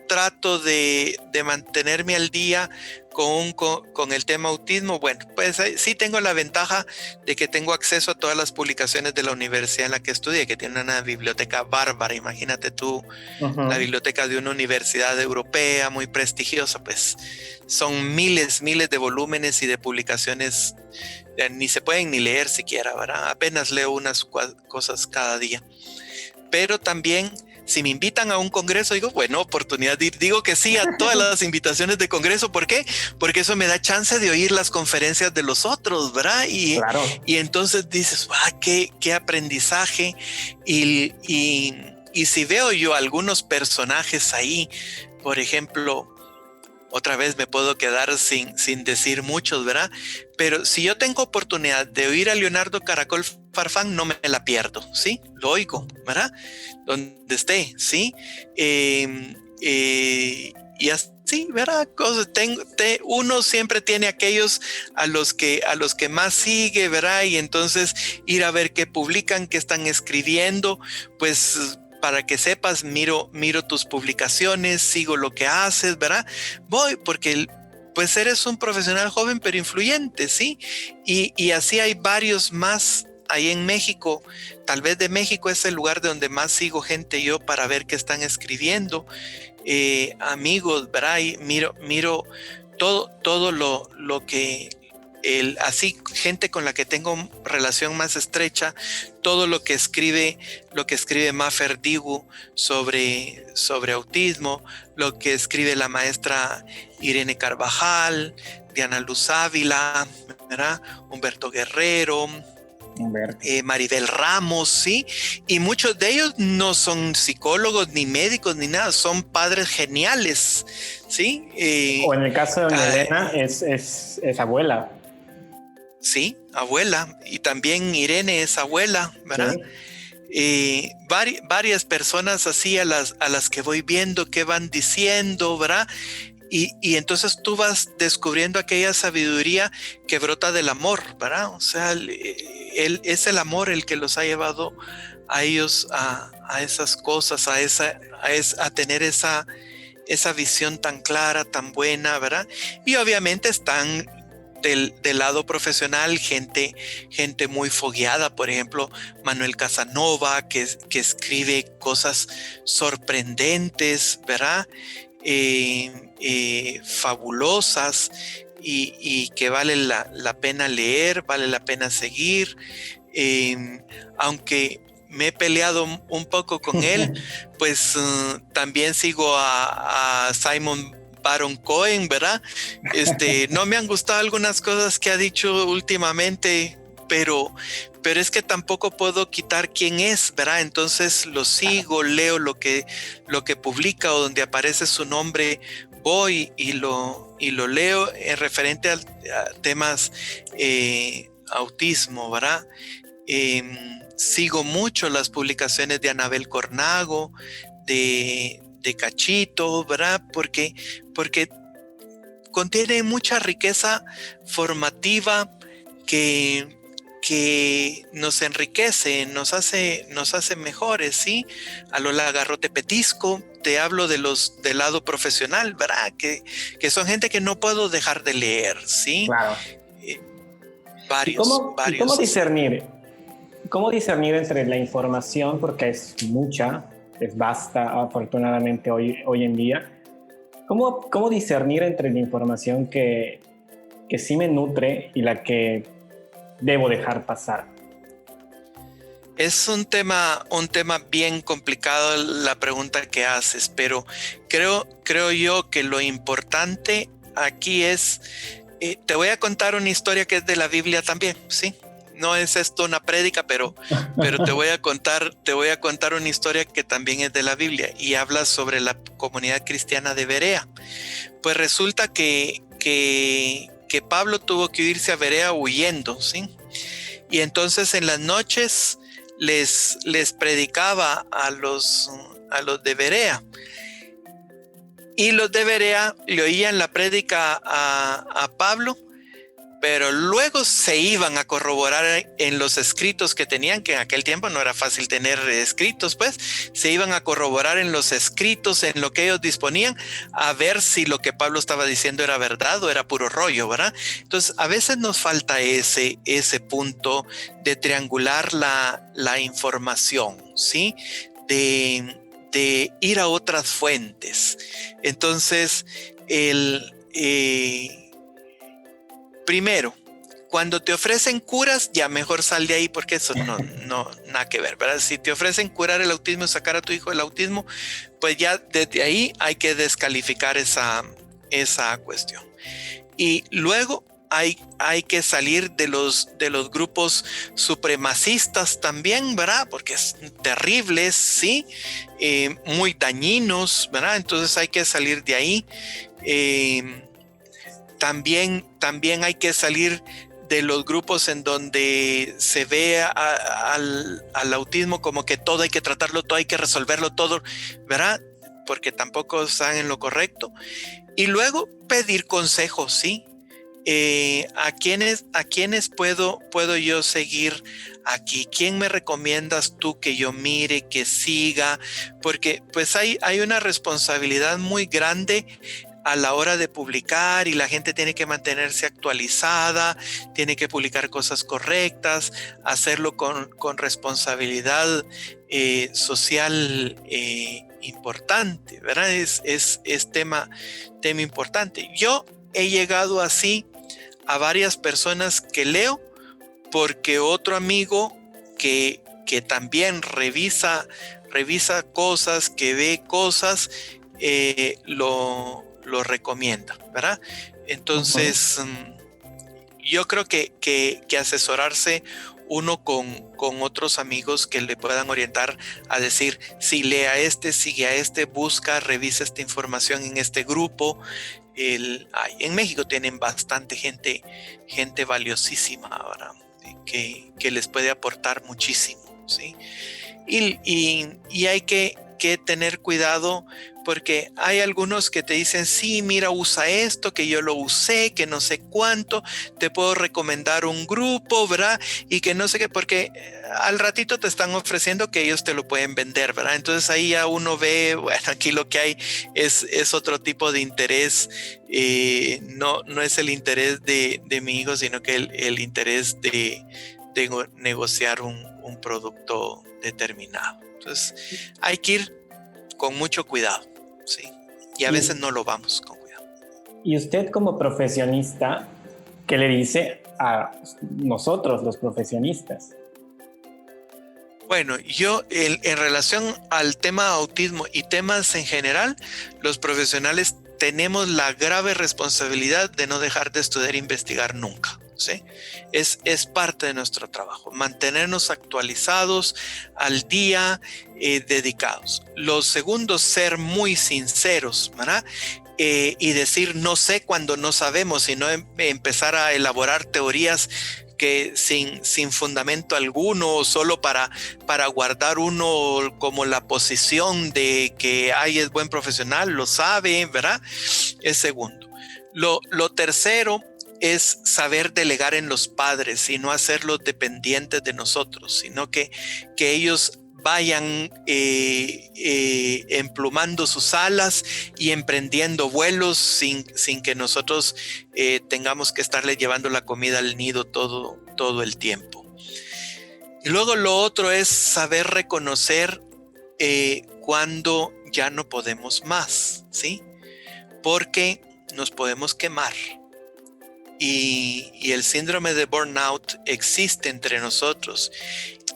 trato de mantenerme al día con el tema autismo? Bueno, pues sí tengo la ventaja de que tengo acceso a todas las publicaciones de la universidad en la que estudié, que tiene una biblioteca bárbara. Imagínate tú, la biblioteca de una universidad europea muy prestigiosa, pues son miles de volúmenes y de publicaciones, ni se pueden ni leer siquiera, ¿verdad? Apenas leo unas cosas cada día. Pero también, si me invitan a un congreso, digo, bueno, oportunidad de ir. Digo que sí a todas las invitaciones de congreso. ¿Por qué? Porque eso me da chance de oír las conferencias de los otros, ¿verdad? Claro. Y entonces dices, qué aprendizaje. Y si veo yo algunos personajes ahí, por ejemplo, otra vez me puedo quedar sin decir muchos, ¿verdad? Pero si yo tengo oportunidad de oír a Leonardo Caracol Farfán no me la pierdo, ¿sí? Lo oigo, ¿verdad? Donde esté, ¿sí? Y así, ¿verdad? Uno siempre tiene aquellos a los que más sigue, ¿verdad? Y entonces ir a ver qué publican, qué están escribiendo, pues para que sepas, miro tus publicaciones, sigo lo que haces, ¿verdad? Voy porque pues eres un profesional joven pero influyente, ¿sí? Y así hay varios más ahí en México. Tal vez de México es el lugar de donde más sigo gente yo para ver qué están escribiendo. Amigos, ¿verdad? Y miro todo lo que así gente con la que tengo relación más estrecha, todo lo que escribe Mafer Dibu sobre autismo, lo que escribe la maestra Irene Carvajal, Diana Luz Ávila, ¿verdad? Humberto Guerrero, Maribel Ramos, ¿sí? Y muchos de ellos no son psicólogos, ni médicos, ni nada, son padres geniales, ¿sí? O en el caso de doña Elena, es abuela. Sí, abuela, y también Irene es abuela, ¿verdad? Sí. Varias personas así a las que voy viendo qué van diciendo, ¿verdad? Y entonces tú vas descubriendo aquella sabiduría que brota del amor, ¿verdad? O sea, es el amor el que los ha llevado a ellos a esas cosas, a tener esa visión tan clara, tan buena, ¿verdad? Y obviamente están del lado profesional gente muy fogueada, por ejemplo, Manuel Casanova, que escribe cosas sorprendentes, ¿verdad? Fabulosas y que vale la pena leer, vale la pena seguir, aunque me he peleado un poco con él, pues también sigo a Simon Baron Cohen, ¿verdad? No me han gustado algunas cosas que ha dicho últimamente, pero es que tampoco puedo quitar quién es, ¿verdad? Entonces lo sigo, leo lo que publica o donde aparece su nombre, voy y lo leo en referente a temas autismo, ¿verdad? Sigo mucho las publicaciones de Anabel Cornago, de Cachito, ¿verdad? Porque contiene mucha riqueza formativa que nos enriquece, nos hace mejores, ¿sí? A Lola Garrote Petisco, te hablo del lado profesional, ¿verdad? Que son gente que no puedo dejar de leer, ¿sí? Claro. Varios. ¿Cómo discernir? ¿Cómo discernir entre la información, porque es mucha, es vasta afortunadamente hoy en día? ¿Cómo discernir entre la información que sí me nutre y la que debo dejar pasar? Es un tema bien complicado la pregunta que haces, pero creo yo que lo importante aquí es, te voy a contar una historia que es de la Biblia también, ¿sí? No es esto una prédica, pero te voy a contar una historia que también es de la Biblia y habla sobre la comunidad cristiana de Berea. Pues resulta que Pablo tuvo que irse a Berea huyendo, ¿sí? Y entonces en las noches les predicaba a los de Berea. Y los de Berea le oían la prédica a Pablo, pero luego se iban a corroborar en los escritos que tenían, que en aquel tiempo no era fácil tener escritos, pues se iban a corroborar en los escritos, en lo que ellos disponían, a ver si lo que Pablo estaba diciendo era verdad o era puro rollo, ¿verdad? Entonces a veces nos falta ese punto de triangular la información, ¿sí? De ir a otras fuentes. Entonces primero, cuando te ofrecen curas, ya mejor sal de ahí porque eso no nada que ver, ¿verdad? Si te ofrecen curar el autismo, sacar a tu hijo del autismo, pues ya desde ahí hay que descalificar esa cuestión. Y luego hay que salir de los grupos supremacistas también, ¿verdad? Porque es terribles, ¿sí? Muy dañinos, ¿verdad? Entonces hay que salir de ahí. También hay que salir de los grupos en donde se ve al autismo como que todo hay que tratarlo, todo hay que resolverlo, todo, ¿verdad? Porque tampoco están en lo correcto. Y luego pedir consejos, ¿sí? ¿A quiénes puedo yo seguir aquí? ¿Quién me recomiendas tú que yo mire, que siga? Porque pues hay una responsabilidad muy grande a la hora de publicar y la gente tiene que mantenerse actualizada, tiene que publicar cosas correctas, hacerlo con responsabilidad social importante, ¿verdad? Es tema importante. Yo he llegado así a varias personas que leo porque otro amigo que también revisa cosas, que ve cosas, lo recomienda, ¿verdad? Entonces, yo creo que asesorarse uno con otros amigos que le puedan orientar a decir, si lee a este, sigue a este, busca, revisa esta información en este grupo. En México tienen bastante gente valiosísima ahora, que les puede aportar muchísimo, ¿sí? Y hay que tener cuidado porque hay algunos que te dicen, sí, mira, usa esto, que yo lo usé, que no sé cuánto, te puedo recomendar un grupo, ¿verdad? Y que no sé qué, porque al ratito te están ofreciendo que ellos te lo pueden vender, ¿verdad? Entonces ahí ya uno ve, bueno, aquí lo que hay es otro tipo de interés, no es el interés de mi hijo, sino que el interés de negociar un producto determinado. Entonces hay que ir con mucho cuidado, ¿sí? Y a veces no lo vamos con cuidado. Y usted como profesionista, ¿qué le dice a nosotros los profesionistas? Bueno, yo en relación al tema autismo y temas en general, los profesionales tenemos la grave responsabilidad de no dejar de estudiar e investigar nunca. ¿Sí? Es parte de nuestro trabajo, mantenernos actualizados, al día, dedicados. Lo segundo, ser muy sinceros, ¿verdad? Y decir no sé cuando no sabemos, sino empezar a elaborar teorías que sin fundamento alguno, o solo para guardar uno como la posición de que es buen profesional, lo sabe, ¿verdad? Es segundo. Lo tercero es saber delegar en los padres y no hacerlos dependientes de nosotros, sino que ellos vayan emplumando sus alas y emprendiendo vuelos sin que nosotros tengamos que estarle llevando la comida al nido todo el tiempo. Y luego lo otro es saber reconocer cuando ya no podemos más, ¿sí? Porque nos podemos quemar. Y el síndrome de burnout existe entre nosotros.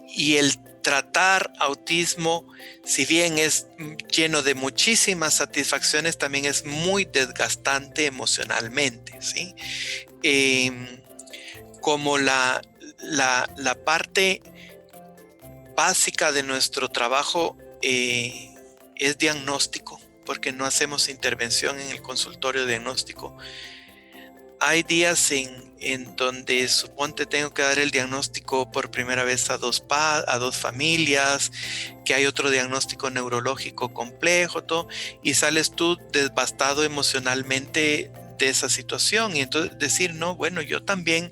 Y el tratar autismo, si bien es lleno de muchísimas satisfacciones, también es muy desgastante emocionalmente, ¿sí? Como la parte básica de nuestro trabajo es diagnóstico, porque no hacemos intervención en el consultorio diagnóstico. Hay días en donde suponte tengo que dar el diagnóstico por primera vez a dos familias, que hay otro diagnóstico neurológico complejo, todo, y sales tú devastado emocionalmente de esa situación. Y entonces decir, no, bueno, yo también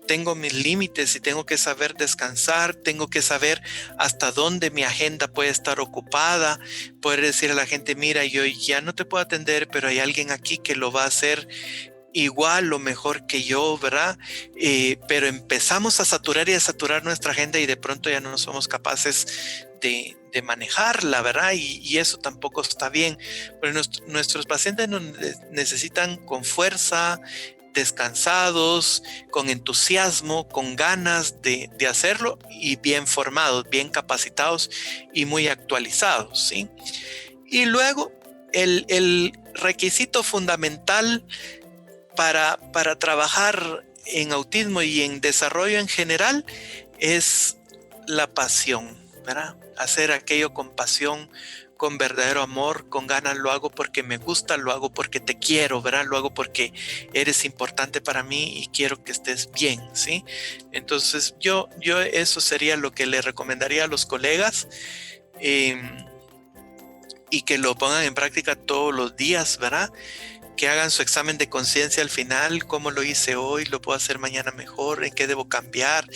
tengo mis límites y tengo que saber descansar, tengo que saber hasta dónde mi agenda puede estar ocupada, poder decir a la gente, mira, yo ya no te puedo atender, pero hay alguien aquí que lo va a hacer igual o mejor que yo, ¿verdad? Pero empezamos a saturar y a saturar nuestra agenda y de pronto ya no somos capaces de manejarla, ¿verdad? Y eso tampoco está bien. Pero nuestros pacientes nos necesitan con fuerza, descansados, con entusiasmo, con ganas de hacerlo y bien formados, bien capacitados y muy actualizados, ¿sí? Y luego el requisito fundamental para trabajar en autismo y en desarrollo en general es la pasión, ¿verdad? Hacer aquello con pasión, con verdadero amor, con ganas, lo hago porque me gusta, lo hago porque te quiero, ¿verdad? Lo hago porque eres importante para mí y quiero que estés bien, ¿sí? Entonces yo eso sería lo que le recomendaría a los colegas, y que lo pongan en práctica todos los días, ¿verdad? Que hagan su examen de conciencia al final, cómo lo hice hoy, lo puedo hacer mañana mejor, en qué debo cambiar,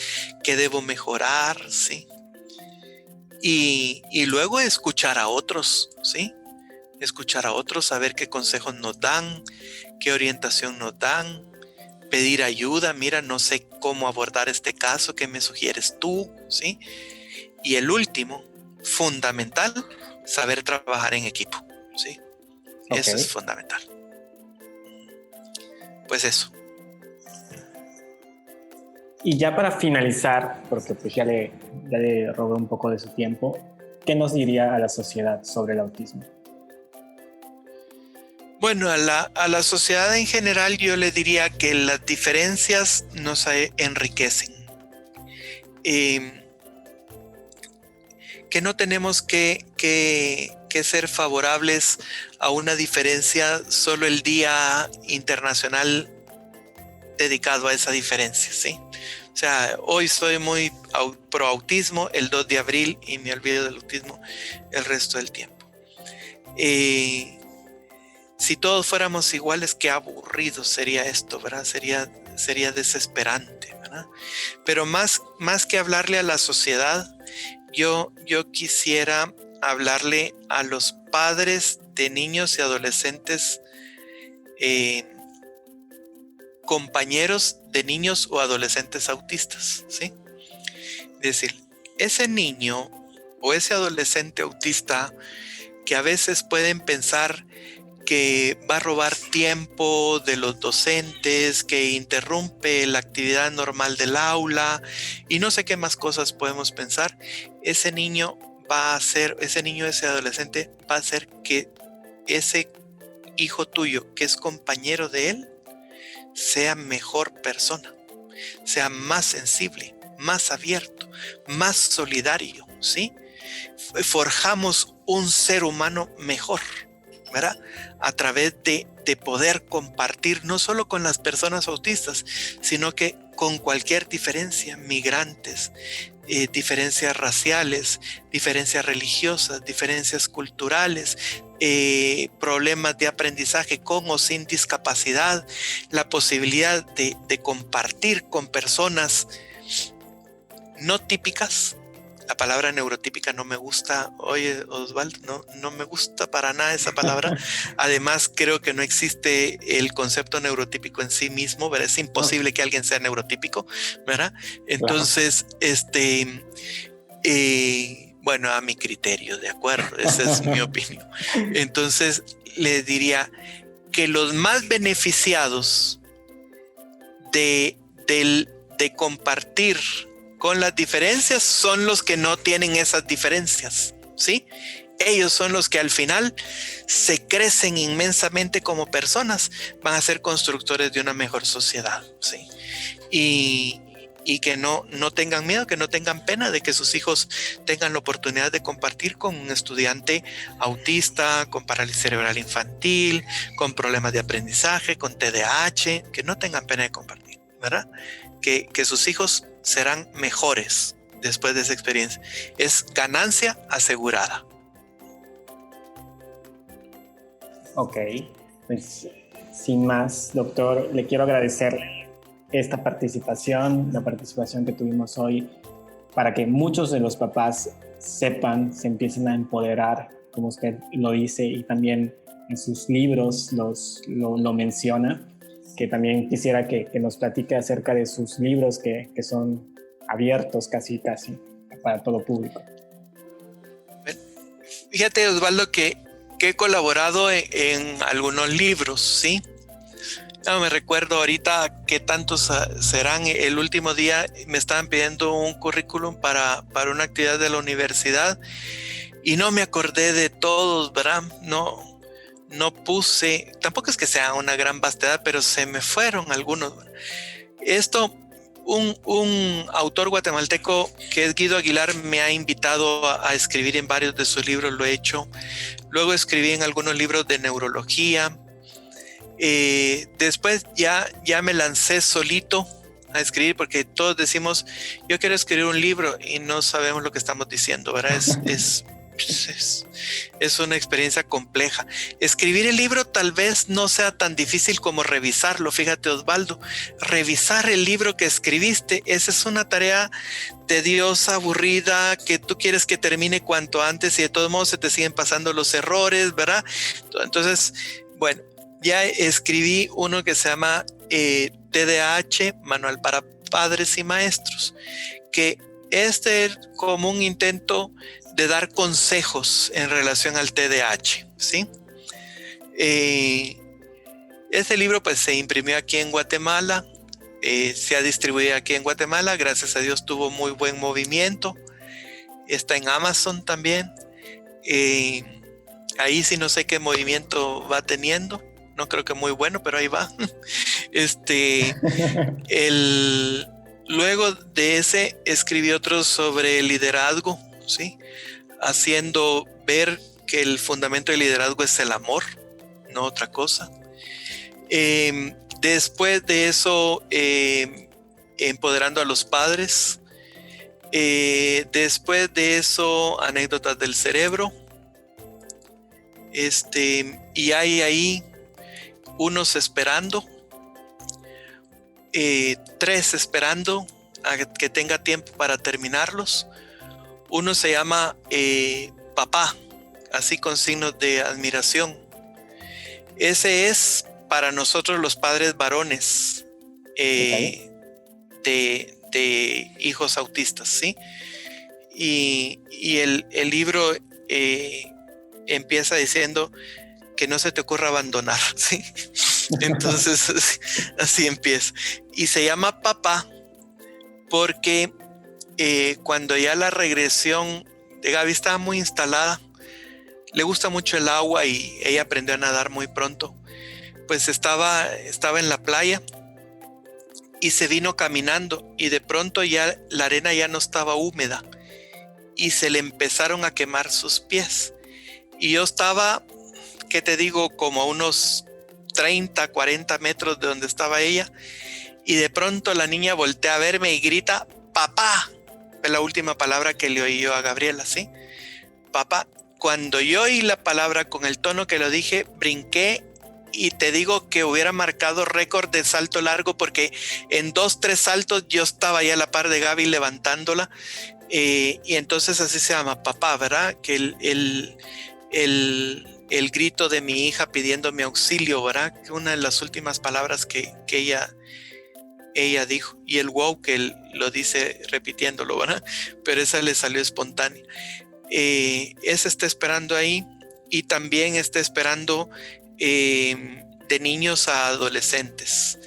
qué debo mejorar, ¿sí? Y luego escuchar a otros, ¿sí? Escuchar a otros, saber qué consejos nos dan, qué orientación nos dan, pedir ayuda, mira, no sé cómo abordar este caso, ¿qué me sugieres tú? ¿Sí? Y el último, fundamental, saber trabajar en equipo, ¿sí? Okay. Eso es fundamental. Pues eso. Y ya para finalizar, porque pues ya le robé un poco de su tiempo, ¿qué nos diría a la sociedad sobre el autismo? Bueno, a la sociedad en general yo le diría que las diferencias nos enriquecen. Que no tenemos que ser favorables a una diferencia solo el Día Internacional dedicado a esa diferencia, ¿sí? O sea, hoy soy muy pro autismo el 2 de abril y me olvido del autismo el resto del tiempo. Si todos fuéramos iguales, qué aburrido sería esto, ¿verdad? Sería desesperante, ¿verdad? Pero más que hablarle a la sociedad, yo quisiera hablarle a los padres de niños y adolescentes, compañeros de niños o adolescentes autistas, ¿sí? Es decir, ese niño o ese adolescente autista que a veces pueden pensar que va a robar tiempo de los docentes, que interrumpe la actividad normal del aula y no sé qué más cosas podemos pensar, ese niño, ese adolescente va a hacer que ese hijo tuyo que es compañero de él sea mejor persona, sea más sensible, más abierto, más solidario, ¿sí? Forjamos un ser humano mejor, ¿verdad? A través de poder compartir no solo con las personas autistas, sino que con cualquier diferencia, migrantes, diferencias raciales, diferencias religiosas, diferencias culturales, problemas de aprendizaje con o sin discapacidad, la posibilidad de compartir con personas no típicas. La palabra neurotípica no me gusta. Oye, Osvaldo, no me gusta para nada esa palabra. Además, creo que no existe el concepto neurotípico en sí mismo, ¿verdad? Es imposible que alguien sea neurotípico, ¿verdad? Entonces, bueno, a mi criterio, ¿de acuerdo? Esa es mi opinión. Entonces, le diría que los más beneficiados de compartir con las diferencias son los que no tienen esas diferencias, ¿sí? Ellos son los que al final se crecen inmensamente como personas, van a ser constructores de una mejor sociedad, ¿sí? Y que no tengan miedo, que no tengan pena de que sus hijos tengan la oportunidad de compartir con un estudiante autista, con parálisis cerebral infantil, con problemas de aprendizaje, con TDAH, que no tengan pena de compartir, ¿verdad? Que sus hijos serán mejores después de esa experiencia. Es ganancia asegurada. Ok, pues sin más, doctor, le quiero agradecer esta participación, la participación que tuvimos hoy, para que muchos de los papás sepan, se empiecen a empoderar, como usted lo dice, y también en sus libros lo menciona, que también quisiera que nos platique acerca de sus libros que son abiertos casi para todo público. Fíjate, Osvaldo, que he colaborado en algunos libros, ¿sí? No me recuerdo ahorita qué tantos serán. El último día me estaban pidiendo un currículum para una actividad de la universidad y no me acordé de todos, ¿verdad? No puse, tampoco es que sea una gran vastedad, pero se me fueron algunos. Esto Un autor guatemalteco que es Guido Aguilar me ha invitado a escribir en varios de sus libros, lo he hecho. Luego escribí en algunos libros de neurología. Después ya me lancé solito a escribir, porque todos decimos, yo quiero escribir un libro y no sabemos lo que estamos diciendo, ¿verdad? Es una experiencia compleja. Escribir el libro tal vez no sea tan difícil como revisarlo. Fíjate, Osvaldo, revisar el libro que escribiste, esa es una tarea tediosa, aburrida, que tú quieres que termine cuanto antes y de todos modos se te siguen pasando los errores, ¿verdad? Entonces, bueno, ya escribí uno que se llama TDAH, Manual para Padres y Maestros, que es como un intento de dar consejos en relación al TDAH, ¿sí? Este libro pues se imprimió aquí en Guatemala, se ha distribuido aquí en Guatemala, gracias a Dios tuvo muy buen movimiento, está en Amazon también, ahí sí no sé qué movimiento va teniendo, no creo que muy bueno, pero ahí va. Luego de ese escribí otro sobre liderazgo, ¿sí? Haciendo ver que el fundamento del liderazgo es el amor, no otra cosa. Después de eso, empoderando a los padres. Después de eso, anécdotas del cerebro. Y hay ahí unos esperando, 3 esperando a que tenga tiempo para terminarlos. Uno se llama Papá, así con signos de admiración. Ese es para nosotros los padres varones de hijos autistas, ¿sí? Y el libro empieza diciendo que no se te ocurra abandonar, ¿sí? Entonces así empieza. Y se llama Papá porque cuando ya la regresión de Gaby estaba muy instalada, le gusta mucho el agua y ella aprendió a nadar muy pronto, pues estaba en la playa y se vino caminando y de pronto ya la arena ya no estaba húmeda y se le empezaron a quemar sus pies. Y yo estaba, ¿qué te digo? Como a unos 30, 40 metros de donde estaba ella. Y de pronto la niña voltea a verme y grita, papá. Fue la última palabra que le oí yo a Gabriela, ¿sí? Papá. Cuando yo oí la palabra con el tono que lo dije, brinqué y te digo que hubiera marcado récord de salto largo porque en 2, 3 saltos yo estaba ya a la par de Gaby levantándola. Y entonces así se llama Papá, ¿verdad? Que el grito de mi hija pidiendo mi auxilio, ¿verdad? Que una de las últimas palabras que ella dijo, y el wow que él lo dice repitiéndolo, ¿verdad? Pero esa le salió espontánea. Ese está esperando ahí y también está esperando de niños a adolescentes.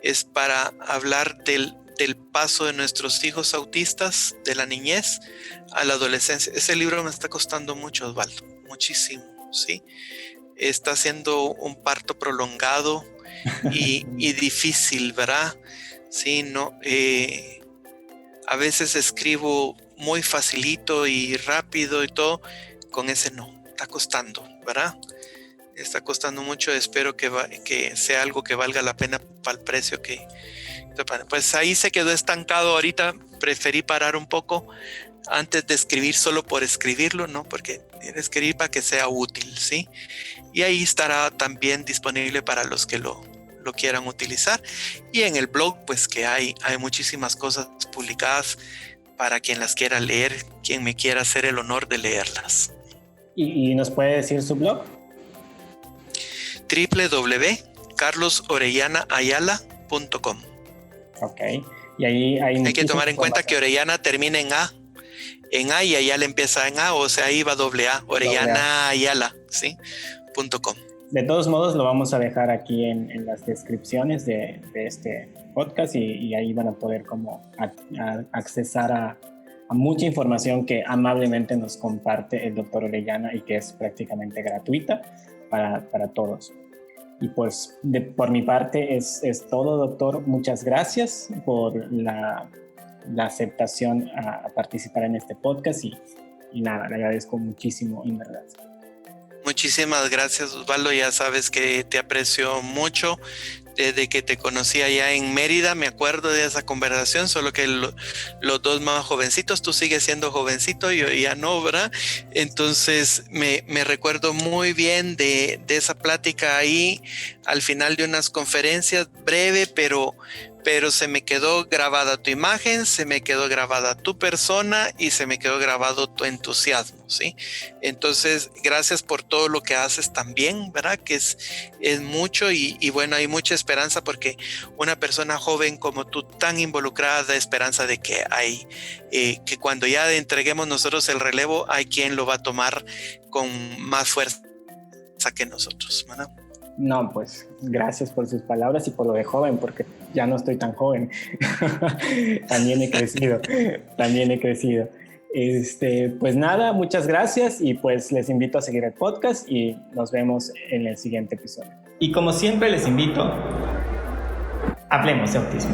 Es para hablar del paso de nuestros hijos autistas, de la niñez a la adolescencia. Ese libro me está costando mucho, Osvaldo, muchísimo, ¿sí? Está siendo un parto prolongado y difícil, ¿verdad? Sí, no, a veces escribo muy facilito y rápido y todo, con ese no, está costando, ¿verdad? Está costando mucho, espero que sea algo que valga la pena para el precio que... Pues ahí se quedó estancado ahorita, preferí parar un poco antes de escribir solo por escribirlo, ¿no? Porque escribir para que sea útil, ¿sí? Y ahí estará también disponible para los que lo quieran utilizar. Y en el blog, pues que hay muchísimas cosas publicadas para quien las quiera leer, quien me quiera hacer el honor de leerlas. ¿Y nos puede decir su blog? www.carlosorellanaayala.com. Ok, y ahí hay que tomar en cuenta que Orellana termina en A y Ayala empieza en A, o sea, ahí va AA, Orellana Ayala, ¿sí? .com. De todos modos, lo vamos a dejar aquí en las descripciones de este podcast y ahí van a poder como accesar a mucha información que amablemente nos comparte el doctor Orellana y que es prácticamente gratuita para todos. Y pues por mi parte es todo, doctor. Muchas gracias por la aceptación a participar en este podcast y nada, le agradezco muchísimo, en verdad. Muchísimas gracias, Osvaldo. Ya sabes que te aprecio mucho. Desde que te conocí allá en Mérida, me acuerdo de esa conversación, solo que los dos más jovencitos, tú sigues siendo jovencito, yo ya no, ¿verdad? Entonces me recuerdo muy bien de esa plática ahí al final de unas conferencias, breve, pero se me quedó grabada tu imagen, se me quedó grabada tu persona y se me quedó grabado tu entusiasmo, ¿sí? Entonces, gracias por todo lo que haces también, ¿verdad? Que es mucho y bueno, hay mucha esperanza porque una persona joven como tú, tan involucrada, da esperanza de que hay, que cuando ya entreguemos nosotros el relevo, hay quien lo va a tomar con más fuerza que nosotros, ¿verdad? No, pues gracias por sus palabras y por lo de joven, porque ya no estoy tan joven. También he crecido. Pues nada, muchas gracias y pues les invito a seguir el podcast y nos vemos en el siguiente episodio. Y como siempre les invito, hablemos de autismo.